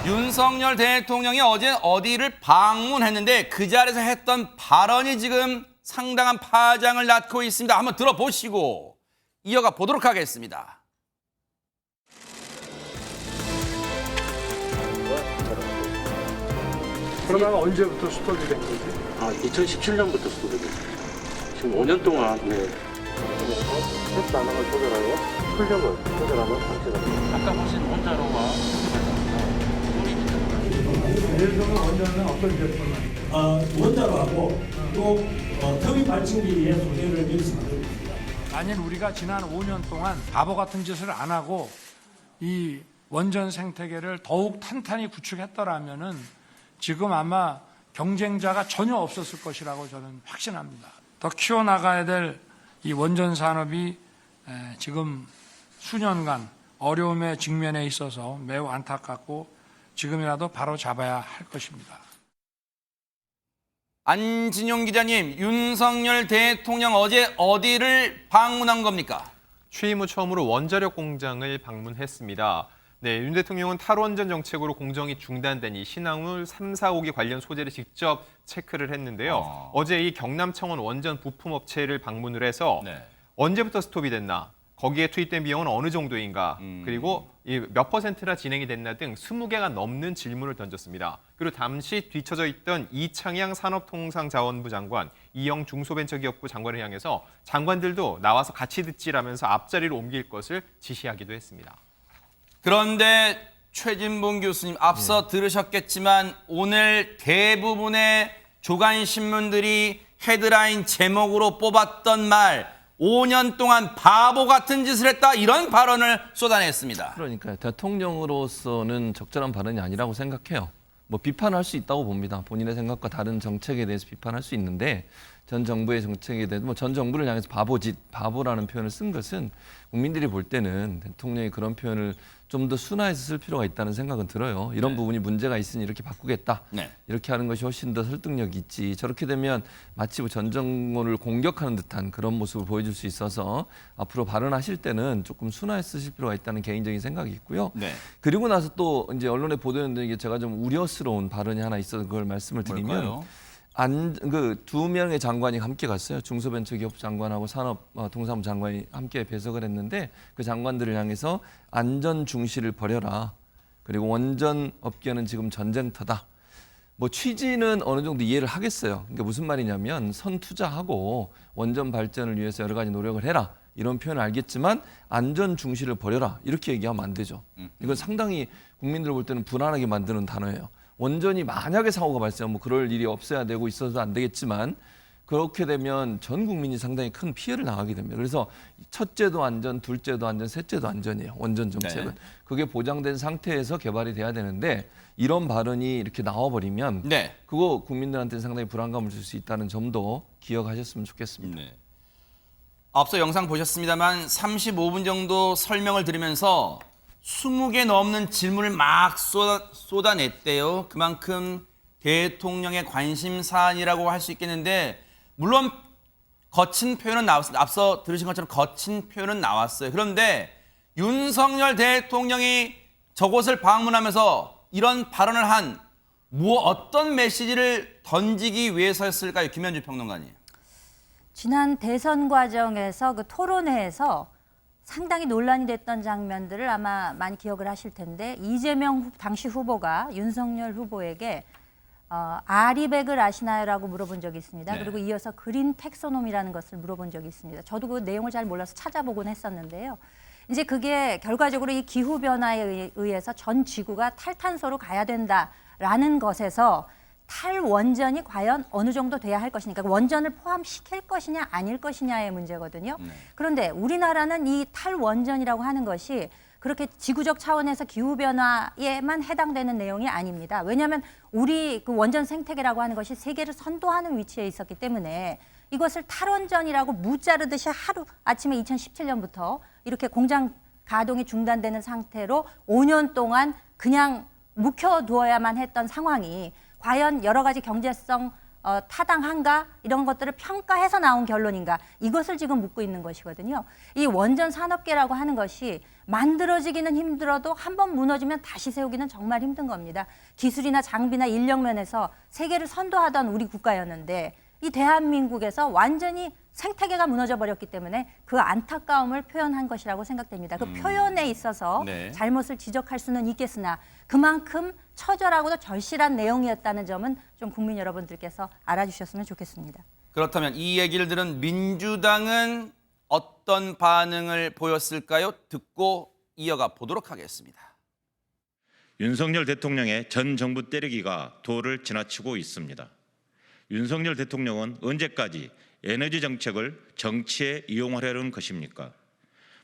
윤석열 대통령이 어제 어디를 방문했는데 그 자리에서 했던 발언이 지금 상당한 파장을 낳고 있습니다. 한번 들어보시고 이어가 보도록 하겠습니다. 그러면 언제부터 스톱이 된 거지? 2017년부터 스톱이 됐어요. 지금 5년 동안 셋 단어를 조절하여 출력을 조절하는 방식을 아까 보신 원자로와 예를 들면 원자는 어떤 제품을? 원자로하고 또 터빈 발전기의 소재를 여기서 만들고 있습니다. 만일 우리가 지난 5년 동안 바보 같은 짓을 안 하고 이 원전 생태계를 더욱 탄탄히 구축했더라면은 지금 아마 경쟁자가 전혀 없었을 것이라고 저는 확신합니다. 더 키워나가야 될 이 원전 산업이 지금 수년간 어려움에 직면해 있어서 매우 안타깝고 지금이라도 바로 잡아야 할 것입니다. 안진용 기자님, 윤석열 대통령 어제 어디를 방문한 겁니까? 취임 후 처음으로 원자력 공장을 방문했습니다. 네, 윤 대통령은 탈원전 정책으로 공정이 중단된 이 신한울 3, 4호기 관련 소재를 직접 체크를 했는데요. 어제 이 경남청원 원전 부품업체를 방문을 해서 언제부터 스톱이 됐나, 거기에 투입된 비용은 어느 정도인가, 그리고 몇 %나 진행이 됐나 등 20개가 넘는 질문을 던졌습니다. 그리고 잠시 뒤처져 있던 이창양 산업통상자원부 장관, 이영 중소벤처기업부 장관을 향해서 장관들도 나와서 같이 듣지라면서 앞자리로 옮길 것을 지시하기도 했습니다. 그런데 최진봉 교수님 앞서 들으셨겠지만 오늘 대부분의 조간 신문들이 헤드라인 제목으로 뽑았던 말 5년 동안 바보 같은 짓을 했다 이런 발언을 쏟아냈습니다. 그러니까요. 대통령으로서는 적절한 발언이 아니라고 생각해요. 뭐 비판할 수 있다고 봅니다. 본인의 생각과 다른 정책에 대해서 비판할 수 있는데 전 정부의 정책에 대해서 전 정부를 향해서 바보라는 표현을 쓴 것은 국민들이 볼 때는 대통령이 그런 표현을 좀 더 순화해서 쓸 필요가 있다는 생각은 들어요. 이런 부분이 문제가 있으니 이렇게 바꾸겠다. 이렇게 하는 것이 훨씬 더 설득력이 있지. 저렇게 되면 마치 전 정권을 공격하는 듯한 그런 모습을 보여줄 수 있어서 앞으로 발언하실 때는 조금 순화해서 쓰실 필요가 있다는 개인적인 생각이 있고요. 그리고 나서 또 이제 언론에 보도했는데 이게 제가 좀 우려스러운 발언이 하나 있어서 그걸 말씀을 드리면 뭘까요? 그 두 명의 장관이 함께 갔어요. 중소벤처기업 장관하고 산업통상부 장관이 함께 배석을 했는데 그 장관들을 향해서 안전 중시를 버려라. 그리고 원전 업계는 지금 전쟁터다. 뭐 취지는 어느 정도 이해를 하겠어요. 그러니까 무슨 말이냐면 선 투자하고 원전 발전을 위해서 여러 가지 노력을 해라. 이런 표현을 알겠지만 안전 중시를 버려라. 이렇게 얘기하면 안 되죠. 이건 상당히 국민들 볼 때는 불안하게 만드는 단어예요. 원전이 만약에 사고가 발생하면 뭐 그럴 일이 없어야 되고 있어도 안 되겠지만 그렇게 되면 전 국민이 상당히 큰 피해를 당하게 됩니다. 그래서 첫째도 안전, 둘째도 안전, 셋째도 안전이에요. 원전 정책은. 그게 보장된 상태에서 개발이 돼야 되는데 이런 발언이 이렇게 나와버리면 그거 국민들한테 상당히 불안감을 줄 수 있다는 점도 기억하셨으면 좋겠습니다. 앞서 영상 보셨습니다만 35분 정도 설명을 드리면서 20개 넘는 질문을 막 쏟아냈대요. 그만큼 대통령의 관심사안이라고 할 수 있겠는데 물론 거친 표현은 나왔습니다. 앞서 들으신 것처럼 거친 표현은 나왔어요. 그런데 윤석열 대통령이 저곳을 방문하면서 이런 발언을 한 어떤 메시지를 던지기 위해서였을까요? 김현주 평론가님. 지난 대선 과정에서 그 토론회에서 상당히 논란이 됐던 장면들을 아마 많이 기억을 하실 텐데 이재명 당시 후보가 윤석열 후보에게 아리백을 아시나요라고 물어본 적이 있습니다. 그리고 이어서 그린 텍소놈이라는 것을 물어본 적이 있습니다. 저도 그 내용을 잘 몰라서 찾아보곤 했었는데요. 이제 그게 결과적으로 이 기후 변화에 의해서 전 지구가 탈탄소로 가야 된다라는 것에서 탈원전이 과연 어느 정도 돼야 할 것이냐, 그러니까 원전을 포함시킬 것이냐 아닐 것이냐의 문제거든요. 그런데 우리나라는 이 탈원전이라고 하는 것이 그렇게 지구적 차원에서 기후변화에만 해당되는 내용이 아닙니다. 왜냐하면 우리 그 원전 생태계라고 하는 것이 세계를 선도하는 위치에 있었기 때문에 이것을 탈원전이라고 무자르듯이 하루 아침에 2017년부터 이렇게 공장 가동이 중단되는 상태로 5년 동안 그냥 묵혀두어야만 했던 상황이 과연 여러 가지 경제성 타당한가 이런 것들을 평가해서 나온 결론인가 이것을 지금 묻고 있는 것이거든요. 이 원전 산업계라고 하는 것이 만들어지기는 힘들어도 한번 무너지면 다시 세우기는 정말 힘든 겁니다. 기술이나 장비나 인력 면에서 세계를 선도하던 우리 국가였는데 이 대한민국에서 완전히 생태계가 무너져 버렸기 때문에 그 안타까움을 표현한 것이라고 생각됩니다. 그 표현에 있어서 네. 잘못을 지적할 수는 있겠으나 그만큼 처절하고도 절실한 내용이었다는 점은 좀 국민 여러분들께서 알아주셨으면 좋겠습니다. 그렇다면 이 얘기를 들은 민주당은 어떤 반응을 보였을까요? 듣고 이어가 보도록 하겠습니다. 윤석열 대통령의 전 정부 때리기가 도를 지나치고 있습니다. 윤석열 대통령은 언제까지 에너지 정책을 정치에 이용하려는 것입니까?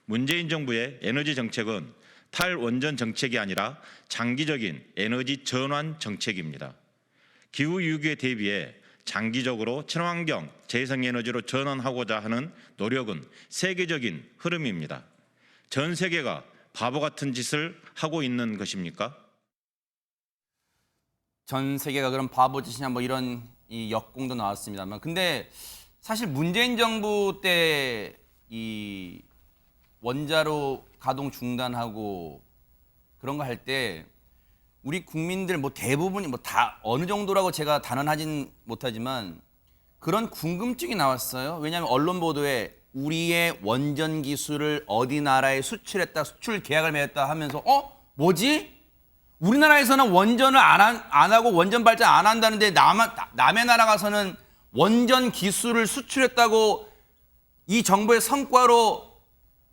문재인 정부의 에너지 정책은 탈원전 정책이 아니라 장기적인 에너지 전환 정책입니다. 기후 위기에 대비해 장기적으로 친환경 재생에너지로 전환하고자 하는 노력은 세계적인 흐름입니다. 전 세계가 바보 같은 짓을 하고 있는 것입니까? 전 세계가 그런 바보 짓이냐 뭐 이런 이 역공도 나왔습니다만, 근데 사실 문재인 정부 때 이 원자로 가동 중단하고 그런 거 할 때 우리 국민들 뭐 대부분이 뭐 다 어느 정도라고 제가 단언하진 못하지만 그런 궁금증이 나왔어요. 왜냐하면 언론 보도에 우리의 원전 기술을 어디 나라에 수출했다, 수출 계약을 맺었다 하면서 뭐지? 우리나라에서는 원전을 안 하고 원전 발전 안 한다는데 남의 나라 가서는 원전 기술을 수출했다고 이 정부의 성과로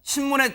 신문에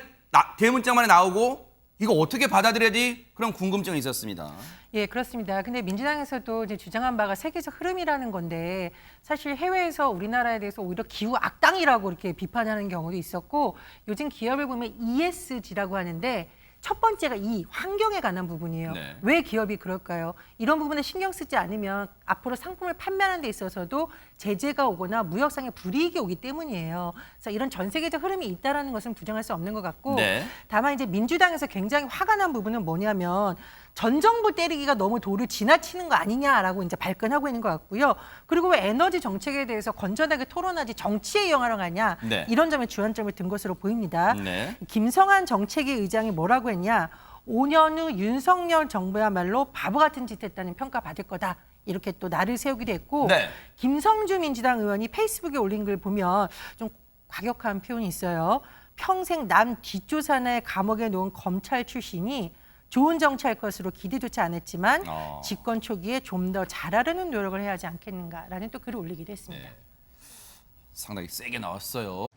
대문짝만에 나오고 이거 어떻게 받아들여야지? 그런 궁금증이 있었습니다. 예, 그렇습니다. 근데 민주당에서도 이제 주장한 바가 세계적 흐름이라는 건데 사실 해외에서 우리나라에 대해서 오히려 기후 악당이라고 이렇게 비판하는 경우도 있었고 요즘 기업을 보면 ESG라고 하는데 첫 번째가 이 환경에 관한 부분이에요. 네. 왜 기업이 그럴까요? 이런 부분에 신경 쓰지 않으면 앞으로 상품을 판매하는 데 있어서도 제재가 오거나 무역상의 불이익이 오기 때문이에요. 그래서 이런 전 세계적 흐름이 있다는 것은 부정할 수 없는 것 같고 네. 다만 이제 민주당에서 굉장히 화가 난 부분은 뭐냐면 전 정부 때리기가 너무 도를 지나치는 거 아니냐라고 이제 발끈하고 있는 것 같고요. 그리고 왜 에너지 정책에 대해서 건전하게 토론하지 정치에 이용하러 가냐 네. 이런 점에 주안점을 든 것으로 보입니다. 네. 김성한 정책위 의장이 뭐라고 했냐? 5년 후 윤석열 정부야말로 바보 같은 짓 했다는 평가 받을 거다. 이렇게 또 날을 세우기도 했고 네. 김성주 민주당 의원이 페이스북에 올린 글 보면 좀 과격한 표현이 있어요. 평생 남 뒷조사나 감옥에 놓은 검찰 출신이 좋은 정치할 것으로 기대조차 안 했지만 집권 초기에 좀 더 잘하려는 노력을 해야 하지 않겠는가라는 또 글을 올리기도 했습니다. 네. 상당히 세게 나왔어요.